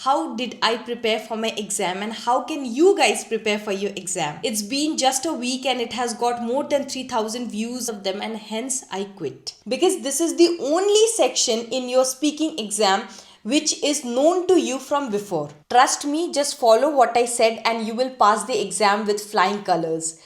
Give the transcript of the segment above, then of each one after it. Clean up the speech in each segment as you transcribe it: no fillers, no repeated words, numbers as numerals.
how did I prepare for my exam and how can you guys prepare for your exam. It's been just a week and it has got more than 3000 views of them, and hence I quit. Because this is the only section in your speaking exam which is known to you from before. Trust me, just follow what I said and you will pass the exam with flying colors.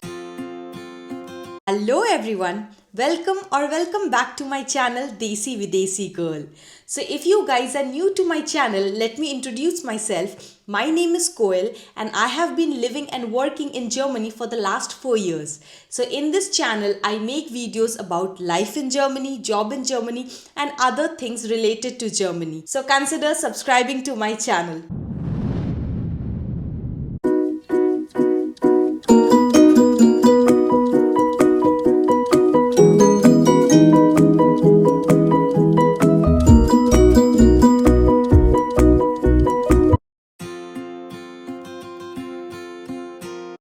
Hello everyone, welcome back to my channel Desi Videsi Girl. So if you guys are new to my channel, let me introduce myself. My name is Goethe and I have been living and working in Germany for the last 4 years. So in this channel, I make videos about life in Germany, job in Germany and other things related to Germany. So consider subscribing to my channel.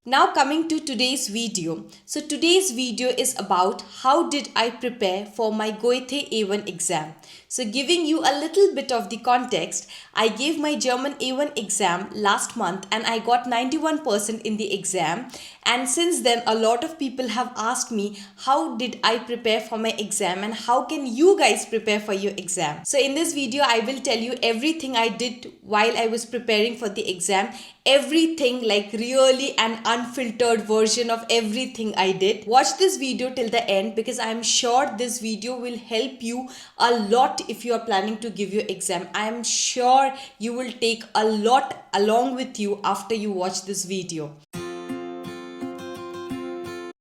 Now coming to today's video. So today's video is about how did I prepare for my Goethe A1 exam. So giving you a little bit of the context, I gave my German A1 exam last month and I got 91% in the exam. And since then a lot of people have asked me how did I prepare for my exam and how can you guys prepare for your exam. So in this video I will tell you everything I did while I was preparing for the exam. Everything, like really an unfiltered version of everything I did. Watch this video till the end because I'm sure this video will help you a lot if you are planning to give your exam. I am sure you will take a lot along with you after you watch this video.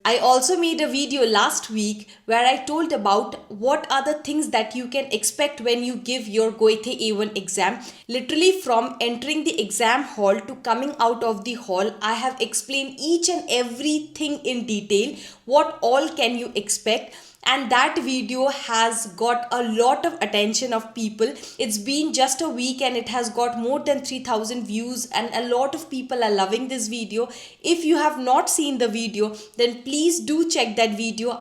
I also made a video last week where I told about what are the things that you can expect when you give your Goethe A1 exam. Literally from entering the exam hall to coming out of the hall, I have explained each and everything in detail. What all can you expect? And that video has got a lot of attention of people. It's been just a week and it has got more than 3000 views and a lot of people are loving this video. If you have not seen the video, then please do check that video.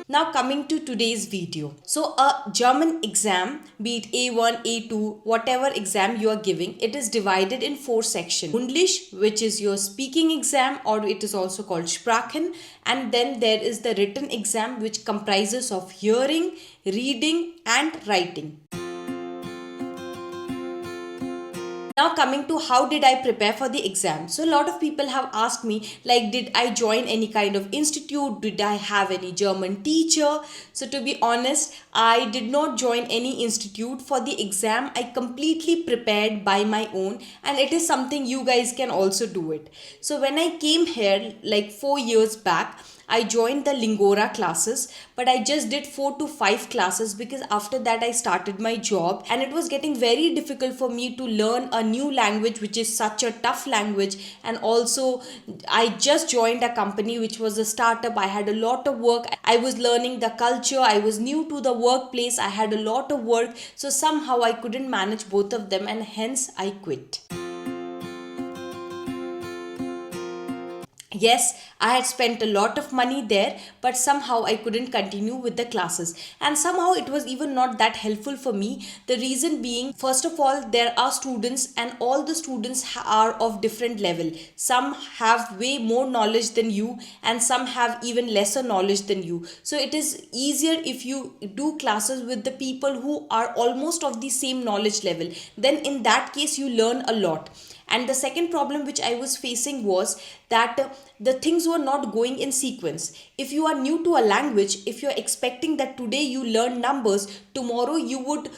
Now coming to today's video. So a German exam, be it A1, A2, whatever exam you are giving, it is divided in 4 sections. English, which is your speaking exam, or it is also called Sprachen. And then there is the written exam, which comprises of hearing, reading and writing. Now coming to how did I prepare for the exam. So a lot of people have asked me, like, did I join any kind of institute? Did I have any German teacher? So to be honest, I did not join any institute for the exam. I completely prepared by my own, and it is something you guys can also do it. So when I came here like 4 years back, I joined the Lingora classes, but I just did 4 to 5 classes because after that I started my job and it was getting very difficult for me to learn a new language which is such a tough language. And also I just joined a company which was a startup. I had a lot of work. I was learning the culture. I was new to the workplace. I had a lot of work. So somehow I couldn't manage both of them and hence I quit. Yes, I had spent a lot of money there, but somehow I couldn't continue with the classes. And somehow it was even not that helpful for me. The reason being, first of all, there are students and all the students are of different level. Some have way more knowledge than you and some have even lesser knowledge than you. So it is easier if you do classes with the people who are almost of the same knowledge level. Then in that case, you learn a lot. And the second problem which I was facing was that the things were not going in sequence. If you are new to a language, if you're expecting that today you learn numbers, tomorrow you would,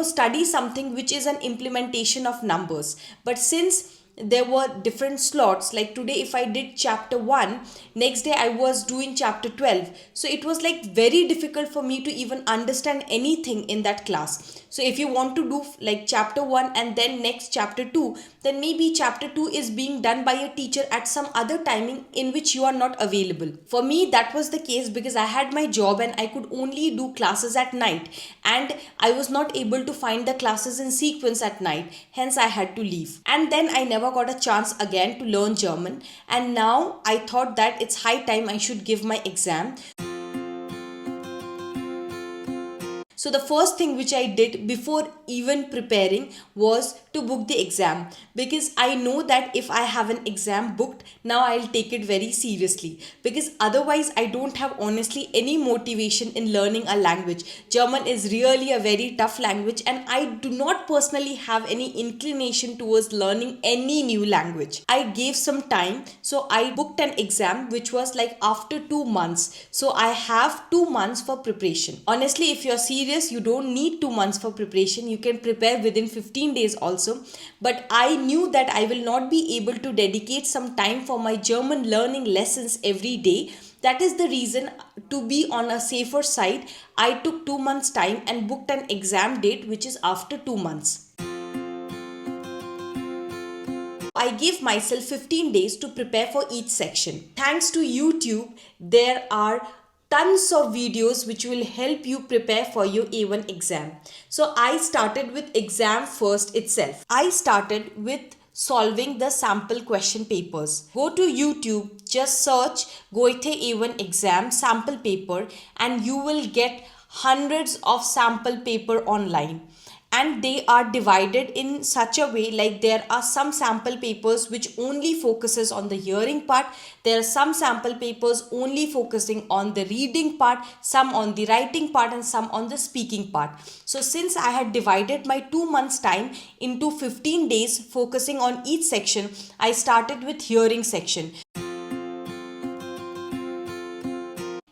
study something which is an implementation of numbers. But since there were different slots, like today if I did chapter 1, next day I was doing chapter 12, so it was like very difficult for me to even understand anything in that class. So if you want to do like chapter 1 and then next chapter 2, then maybe chapter 2 is being done by a teacher at some other timing in which you are not available. For me that was the case because I had my job and I could only do classes at night, and I was not able to find the classes in sequence at night, hence I had to leave. And then I never got a chance again to learn German, and now I thought that it's high time I should give my exam. So the first thing which I did before even preparing was to book the exam, because I know that if I have an exam booked, now I'll take it very seriously, because otherwise I don't have honestly any motivation in learning a language. German is really a very tough language, and I do not personally have any inclination towards learning any new language. I gave some time, so I booked an exam which was like after 2 months. So I have 2 months for preparation. Honestly, if you're serious, you don't need 2 months for preparation. You can prepare within 15 days also. But I knew that I will not be able to dedicate some time for my German learning lessons every day. That is the reason, to be on a safer side, I took 2 months time and booked an exam date which is after 2 months. I gave myself 15 days to prepare for each section. Thanks to YouTube, there are tons of videos which will help you prepare for your A1 exam. So I started with exam first itself. I started with solving the sample question papers. Go to YouTube, just search Goethe A1 exam sample paper, and you will get hundreds of sample paper online. And they are divided in such a way, like there are some sample papers which only focuses on the hearing part, there are some sample papers only focusing on the reading part, some on the writing part, and some on the speaking part. So since I had divided my 2 months time into 15 days focusing on each section, I started with hearing section.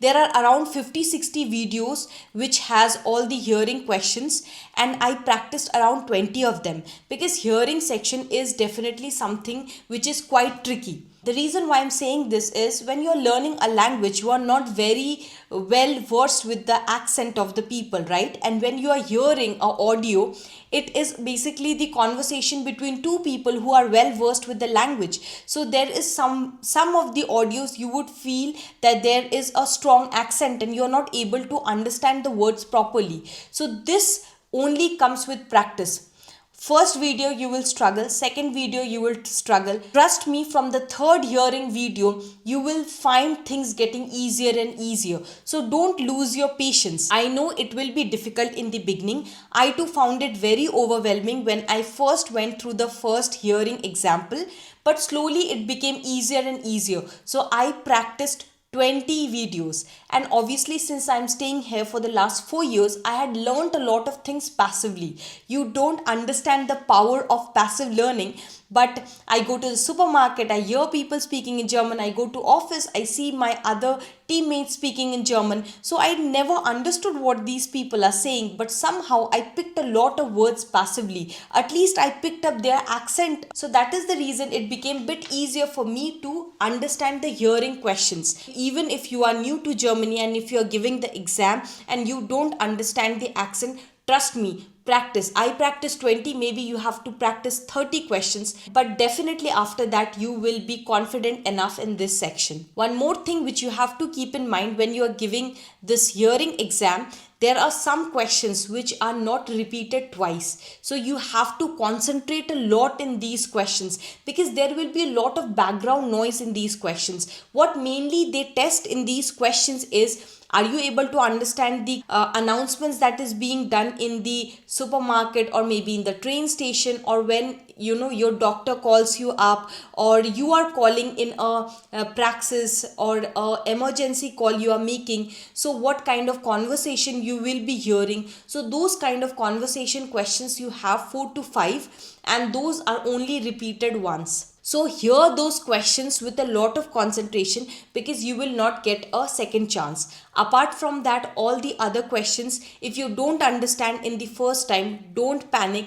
There are around 50-60 videos which has all the hearing questions, and I practiced around 20 of them, because hearing section is definitely something which is quite tricky. The reason why I'm saying this is, when you're learning a language, you are not very well versed with the accent of the people, right? And when you are hearing a audio, it is basically the conversation between two people who are well versed with the language. So there is some of the audios you would feel that there is a strong accent and you're not able to understand the words properly. So this only comes with practice. First video you will struggle, second video you will struggle. Trust me, from the third hearing video, you will find things getting easier and easier. So don't lose your patience. I know it will be difficult in the beginning. I too found it very overwhelming when I first went through the first hearing example, but slowly it became easier and easier. So I practiced 20 videos, and obviously since I'm staying here for the last 4 years, I had learned a lot of things passively. You don't understand the power of passive learning, but I go to the supermarket, I hear people speaking in German, I go to office, I see my other teammates speaking in German. So I never understood what these people are saying, but somehow I picked a lot of words passively. At least I picked up their accent. So that is the reason it became a bit easier for me to understand the hearing questions. Even if you are new to Germany and if you are giving the exam and you don't understand the accent, trust me, practice. I practiced 20, maybe you have to practice 30 questions, but definitely after that you will be confident enough in this section. One more thing which you have to keep in mind when you are giving this hearing exam, there are some questions which are not repeated twice. So you have to concentrate a lot in these questions, because there will be a lot of background noise in these questions. What mainly they test in these questions is, are you able to understand the announcements that is being done in the supermarket, or maybe in the train station, or when your doctor calls you up, or you are calling in a praxis or a emergency call you are making? So what kind of conversation you will be hearing? So those kind of conversation questions you have 4 to 5, and those are only repeated once. So hear those questions with a lot of concentration, because you will not get a second chance. Apart from that, all the other questions, if you don't understand in the first time, don't panic.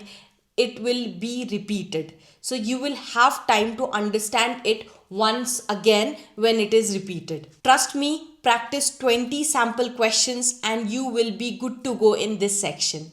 It will be repeated. So you will have time to understand it once again when it is repeated. Trust me, practice 20 sample questions and you will be good to go in this section.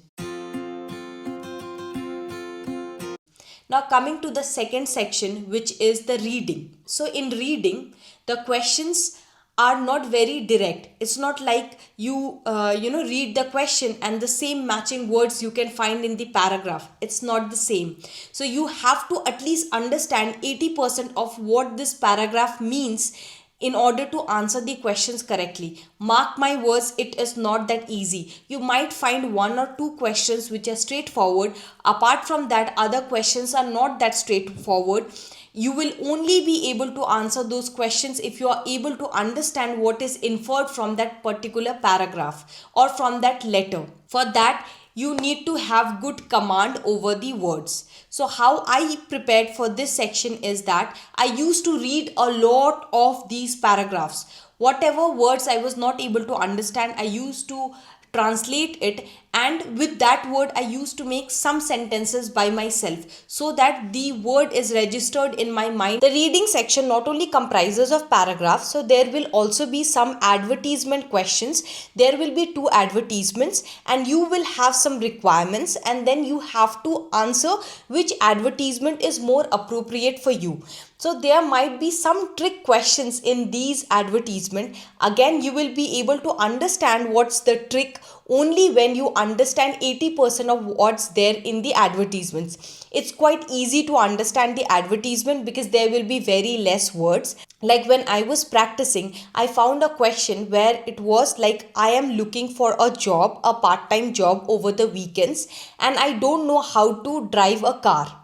Now coming to the second section, which is the reading. So in reading, the questions are not very direct. It's not like you read the question and the same matching words you can find in the paragraph. It's not the same. So you have to at least understand 80% of what this paragraph means in order to answer the questions correctly. Mark my words, it is not that easy. You might find one or two questions which are straightforward. Apart from that, other questions are not that straightforward. You will only be able to answer those questions if you are able to understand what is inferred from that particular paragraph or from that letter. For that, you need to have good command over the words. So how I prepared for this section is that I used to read a lot of these paragraphs. Whatever words I was not able to understand, I used to translate it, and with that word I used to make some sentences by myself so that the word is registered in my mind. The reading section not only comprises of paragraphs, so there will also be some advertisement questions. There will be two advertisements and you will have some requirements, and then you have to answer which advertisement is more appropriate for you. So there might be some trick questions in these advertisement. Again, you will be able to understand what's the trick only when you understand 80% of what's there in the advertisements. It's quite easy to understand the advertisement because there will be very less words. Like when I was practicing, I found a question where it was like, I am looking for a job, a part-time job over the weekends, and I don't know how to drive a car.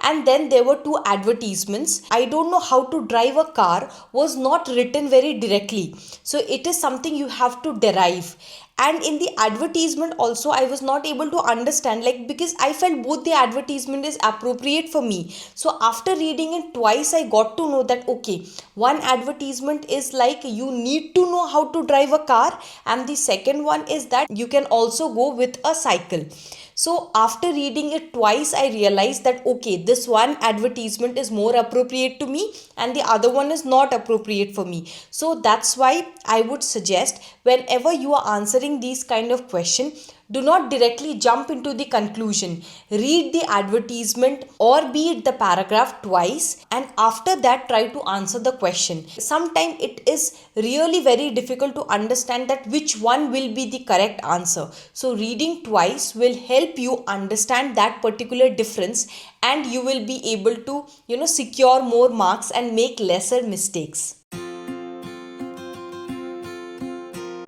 And then there were two advertisements. I don't know how to drive a car was not written very directly, so it is something you have to derive. And in the advertisement also, I was not able to understand, like, because I felt both the advertisement is appropriate for me. So after reading it twice, I got to know that okay, one advertisement is like you need to know how to drive a car, and the second one is that you can also go with a cycle. So after reading it twice, I realized that okay, this one advertisement is more appropriate to me and the other one is not appropriate for me. So that's why I would suggest, whenever you are answering these kind of question, do not directly jump into the conclusion. Read the advertisement or be it the paragraph twice, and after that try to answer the question. Sometimes it is really very difficult to understand that which one will be the correct answer. So reading twice will help you understand that particular difference, and you will be able to secure more marks and make lesser mistakes.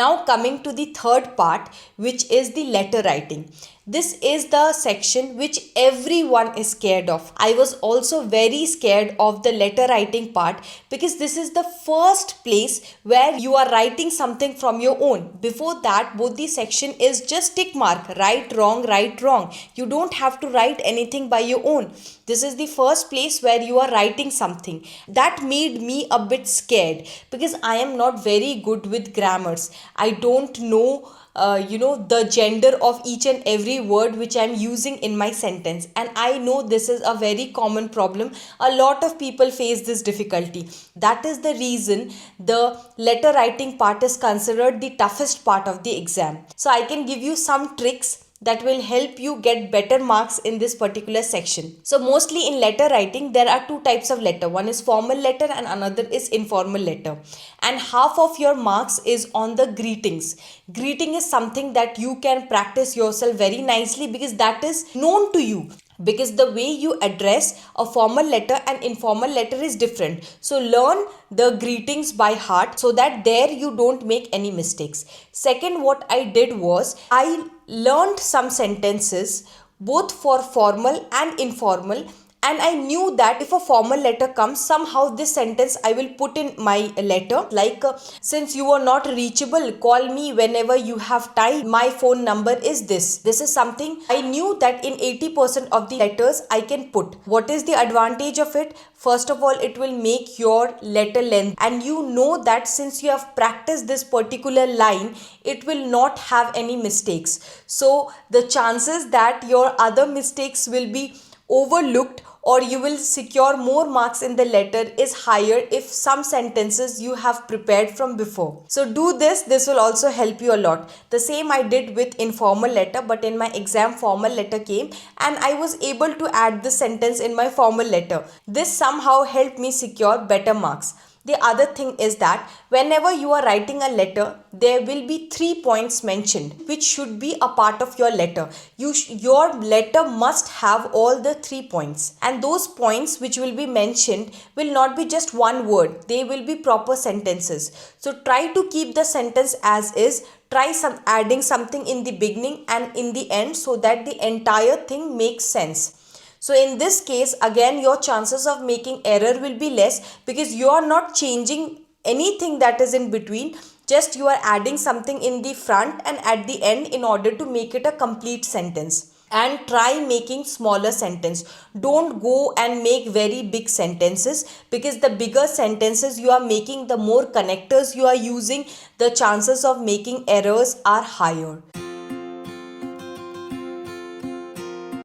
Now coming to the third part, which is the letter writing. This is the section which everyone is scared of. I was also very scared of the letter writing part because this is the first place where you are writing something from your own. Before that, both the section is just tick mark, right, wrong, right, wrong. You don't have to write anything by your own. This is the first place where you are writing something. That made me a bit scared because I am not very good with grammars. I don't know the gender of each and every word which I'm using in my sentence, and I know this is a very common problem. A lot of people face this difficulty. That is the reason the letter writing part is considered the toughest part of the exam. So I can give you some tricks that will help you get better marks in this particular section. So mostly in letter writing, there are two types of letter. One is formal letter and another is informal letter. And half of your marks is on the greetings. Greeting is something that you can practice yourself very nicely because that is known to you. Because the way you address a formal letter and informal letter is different. So learn the greetings by heart so that there you don't make any mistakes. Second, what I did was I learned some sentences both for formal and informal, and I knew that if a formal letter comes, somehow this sentence I will put in my letter, like since you are not reachable, call me whenever you have time, my phone number is this. This is something I knew that in 80% of the letters I can put. What is the advantage of it? First of all, it will make your letter length, and you know that since you have practiced this particular line, it will not have any mistakes. So the chances that your other mistakes will be overlooked or you will secure more marks in the letter is higher if some sentences you have prepared from before. So do this will also help you a lot. The same I did with informal letter, but in my exam formal letter came and I was able to add this sentence in my formal letter. This somehow helped me secure better marks. The other thing is that whenever you are writing a letter, there will be 3 points mentioned which should be a part of your letter. Your letter must have all the 3 points, and those points which will be mentioned will not be just one word, they will be proper sentences. So try to keep the sentence as is. Try adding something in the beginning and in the end so that the entire thing makes sense. So in this case, again, your chances of making error will be less because you are not changing anything that is in between. Just you are adding something in the front and at the end in order to make it a complete sentence. And try making smaller sentence. Don't go and make very big sentences, because the bigger sentences you are making, the more connectors you are using, the chances of making errors are higher.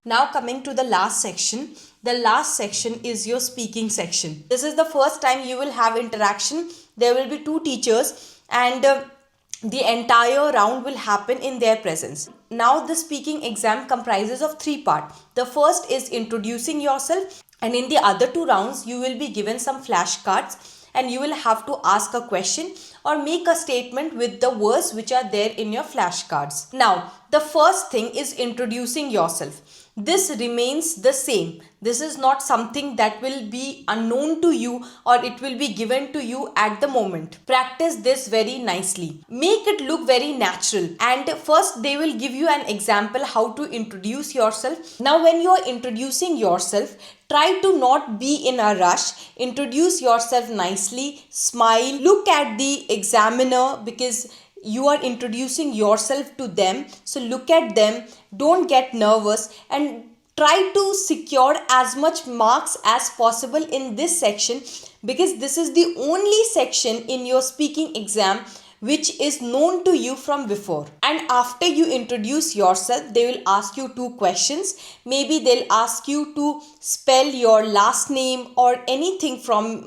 Now coming to the last section. The last section is your speaking section. This is the first time you will have interaction. There will be two teachers and the entire round will happen in their presence. Now the speaking exam comprises of 3 parts. The first is introducing yourself, and in the other 2 rounds you will be given some flashcards and you will have to ask a question or make a statement with the words which are there in your flashcards. Now the first thing is introducing yourself. This remains the same. This is not something that will be unknown to you or it will be given to you at the moment. Practice this very nicely. Make it look very natural. And first they will give you an example how to introduce yourself. Now when you are introducing yourself, try to not be in a rush. Introduce yourself nicely. Smile. Look at the examiner because you are introducing yourself to them. So look at them. Don't get nervous and try to secure as much marks as possible in this section, because this is the only section in your speaking exam which is known to you from before. And after you introduce yourself, they will ask you 2 questions. Maybe they'll ask you to spell your last name or anything from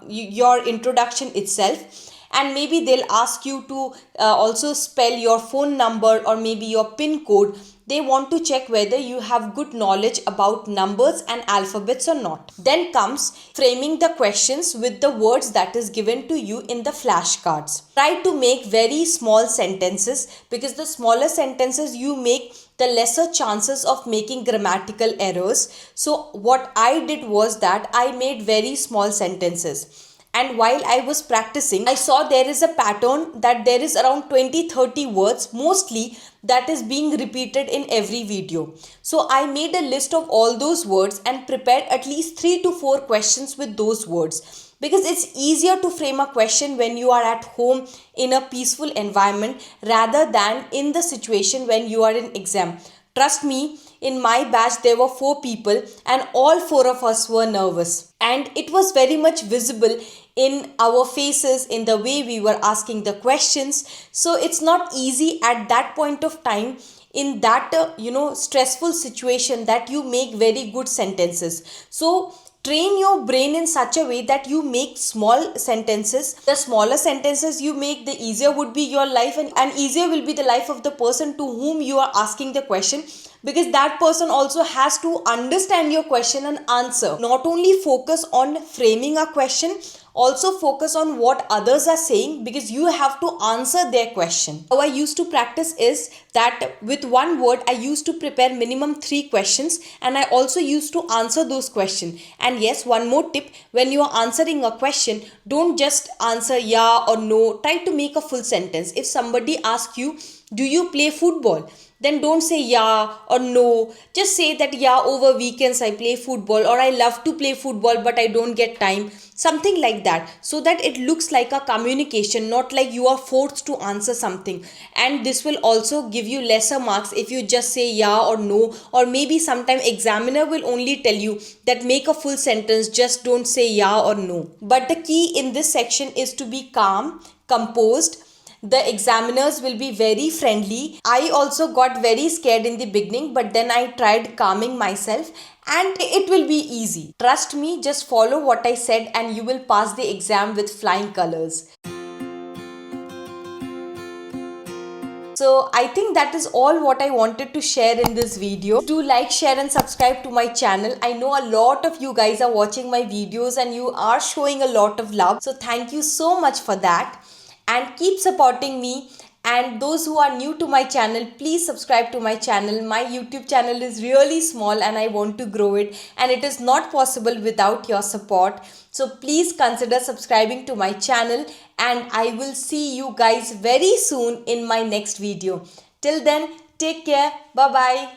your introduction itself. And maybe they'll ask you to also spell your phone number or maybe your PIN code. They want to check whether you have good knowledge about numbers and alphabets or not. Then comes framing the questions with the words that is given to you in the flashcards. Try to make very small sentences, because the smaller sentences you make, the lesser chances of making grammatical errors. So what I did was that I made very small sentences. And while I was practicing, I saw there is a pattern that there is around 20-30 words mostly that is being repeated in every video. So I made a list of all those words and prepared at least 3 to 4 questions with those words. Because it's easier to frame a question when you are at home in a peaceful environment rather than in the situation when you are in exam. Trust me, in my batch there were 4 people and all 4 of us were nervous. And it was very much visible in our faces, in the way we were asking the questions. So it's not easy at that point of time, in that stressful situation, that you make very good sentences. So train your brain in such a way that you make small sentences. The smaller sentences you make, the easier would be your life, and easier will be the life of the person to whom you are asking the question, because that person also has to understand your question and answer. Not only focus on framing a question, also focus on what others are saying, because you have to answer their question. How I used to practice is that with one word I used to prepare minimum 3 questions and I also used to answer those questions. And yes, one more tip, when you are answering a question, don't just answer yeah or no. Try to make a full sentence. If somebody asks you, do you play football? Then don't say yeah or no. Just say that yeah, over weekends I play football, or I love to play football but I don't get time. Something like that, so that it looks like a communication, not like you are forced to answer something. And this will also give you lesser marks if you just say yeah or no, or maybe sometime examiner will only tell you that make a full sentence, just don't say yeah or no. But the key in this section is to be calm, composed. The examiners will be very friendly. I also got very scared in the beginning, but then I tried calming myself and it will be easy. Trust me, just follow what I said and you will pass the exam with flying colors. So So I think that is all what I wanted to share in this video. Do like, share and subscribe to my channel. I know a lot of you guys are watching my videos and you are showing a lot of love. So thank you so much for that, and keep supporting me. And those who are new to my channel, please subscribe to my channel. My YouTube channel is really small and I want to grow it, and it is not possible without your support. So please consider subscribing to my channel, and I will see you guys very soon in my next video. Till then, take care. Bye bye.